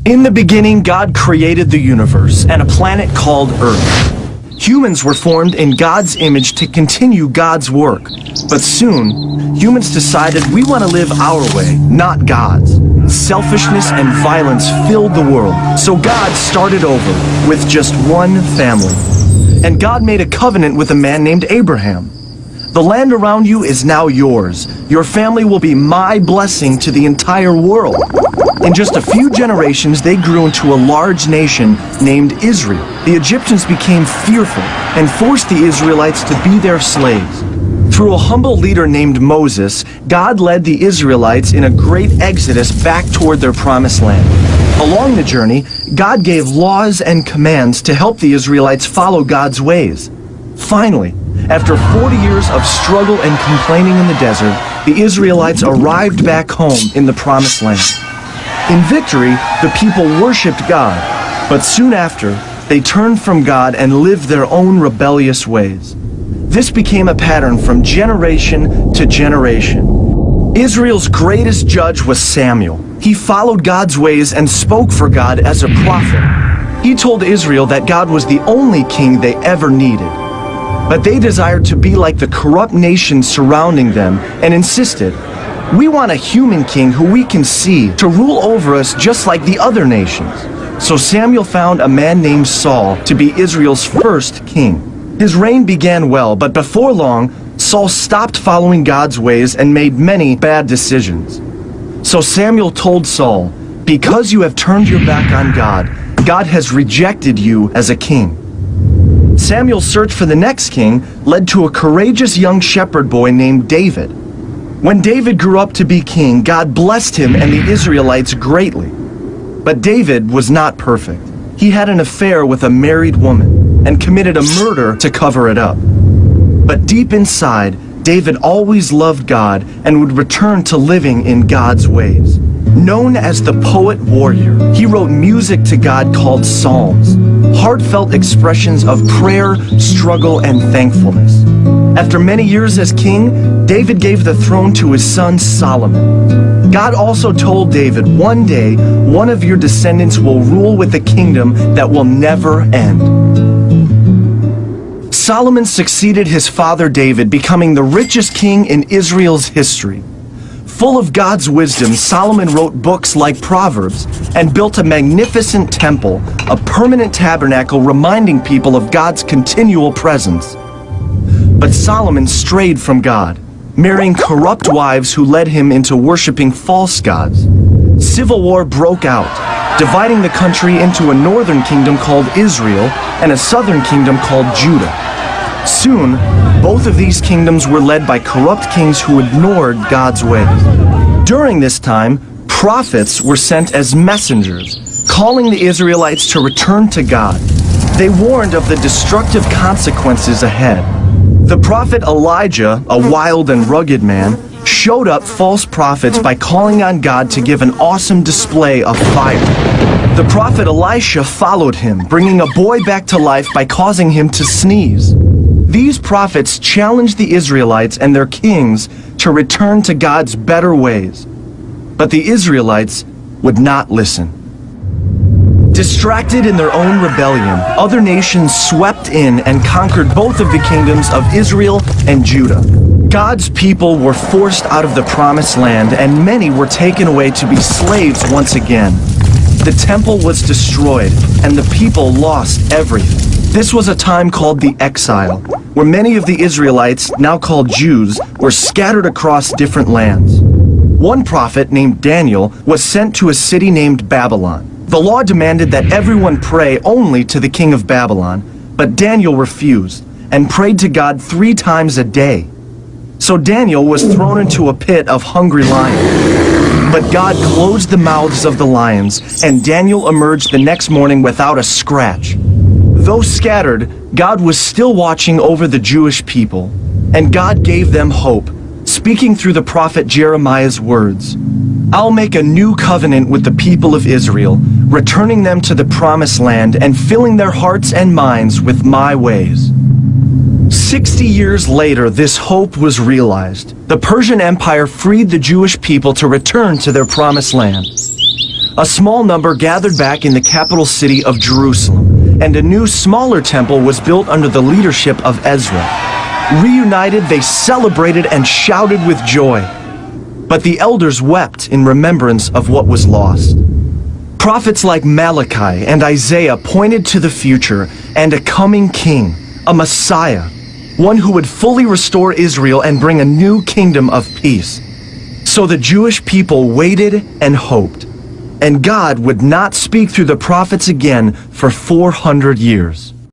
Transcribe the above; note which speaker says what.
Speaker 1: In the beginning, God created the universe and a planet called Earth. Humans were formed in God's image to continue God's work. But soon, humans decided we want to live our way, not God's. Selfishness and violence filled the world, so God started over with just one family. And God made a covenant with a man named Abraham. The land around you is now yours. Your family will be my blessing to the entire world. In just a few generations, they grew into a large nation named Israel. The Egyptians became fearful and forced the Israelites to be their slaves. Through a humble leader named Moses, God led the Israelites in a great exodus back toward their promised land. Along the journey, God gave laws and commands to help the Israelites follow God's ways. Finally, after 40 years of struggle and complaining in the desert, the Israelites arrived back home in the promised land. In victory, the people worshipped God, but soon after, they turned from God and lived their own rebellious ways. This became a pattern from generation to generation. Israel's greatest judge was Samuel. He followed God's ways and spoke for God as a prophet. He told Israel that God was the only king they ever needed. But they desired to be like the corrupt nations surrounding them and insisted, "We want a human king who we can see to rule over us just like the other nations." So Samuel found a man named Saul to be Israel's first king. His reign began well, but before long, Saul stopped following God's ways and made many bad decisions. So Samuel told Saul, "Because you have turned your back on God, God has rejected you as a king." Samuel's search for the next king led to a courageous young shepherd boy named David. When David grew up to be king, God blessed him and the Israelites greatly. But David was not perfect. He had an affair with a married woman and committed a murder to cover it up. But deep inside, David always loved God and would return to living in God's ways. Known as the poet warrior, he wrote music to God called psalms, heartfelt expressions of prayer, struggle, and thankfulness. After many years as king, David gave the throne to his son Solomon. God also told David, "One day, one of your descendants will rule with a kingdom that will never end." Solomon succeeded his father David, becoming the richest king in Israel's history. Full of God's wisdom, Solomon wrote books like Proverbs and built a magnificent temple, a permanent tabernacle reminding people of God's continual presence. But Solomon strayed from God, marrying corrupt wives who led him into worshiping false gods. Civil war broke out, dividing the country into a northern kingdom called Israel and a southern kingdom called Judah. Soon, both of these kingdoms were led by corrupt kings who ignored God's ways. During this time, prophets were sent as messengers, calling the Israelites to return to God. They warned of the destructive consequences ahead. The prophet Elijah, a wild and rugged man, showed up false prophets by calling on God to give an awesome display of fire. The prophet Elisha followed him, bringing a boy back to life by causing him to sneeze. These prophets challenged the Israelites and their kings to return to God's better ways. But the Israelites would not listen. Distracted in their own rebellion, other nations swept in and conquered both of the kingdoms of Israel and Judah. God's people were forced out of the promised land, and many were taken away to be slaves once again. The temple was destroyed, and the people lost everything. This was a time called the exile, where many of the Israelites, now called Jews, were scattered across different lands. One prophet named Daniel was sent to a city named Babylon. The law demanded that everyone pray only to the king of Babylon, but Daniel refused and prayed to God 3 times a day. So Daniel was thrown into a pit of hungry lions. But God closed the mouths of the lions, and Daniel emerged the next morning without a scratch. Though scattered, God was still watching over the Jewish people, and God gave them hope, speaking through the prophet Jeremiah's words. "I'll make a new covenant with the people of Israel, returning them to the promised land and filling their hearts and minds with my ways." 60 years later, this hope was realized. The Persian Empire freed the Jewish people to return to their promised land. A small number gathered back in the capital city of Jerusalem, and a new, smaller temple was built under the leadership of Ezra. Reunited, they celebrated and shouted with joy. But the elders wept in remembrance of what was lost. Prophets like Malachi and Isaiah pointed to the future and a coming king, a Messiah, one who would fully restore Israel and bring a new kingdom of peace. So the Jewish people waited and hoped, and God would not speak through the prophets again for 400 years.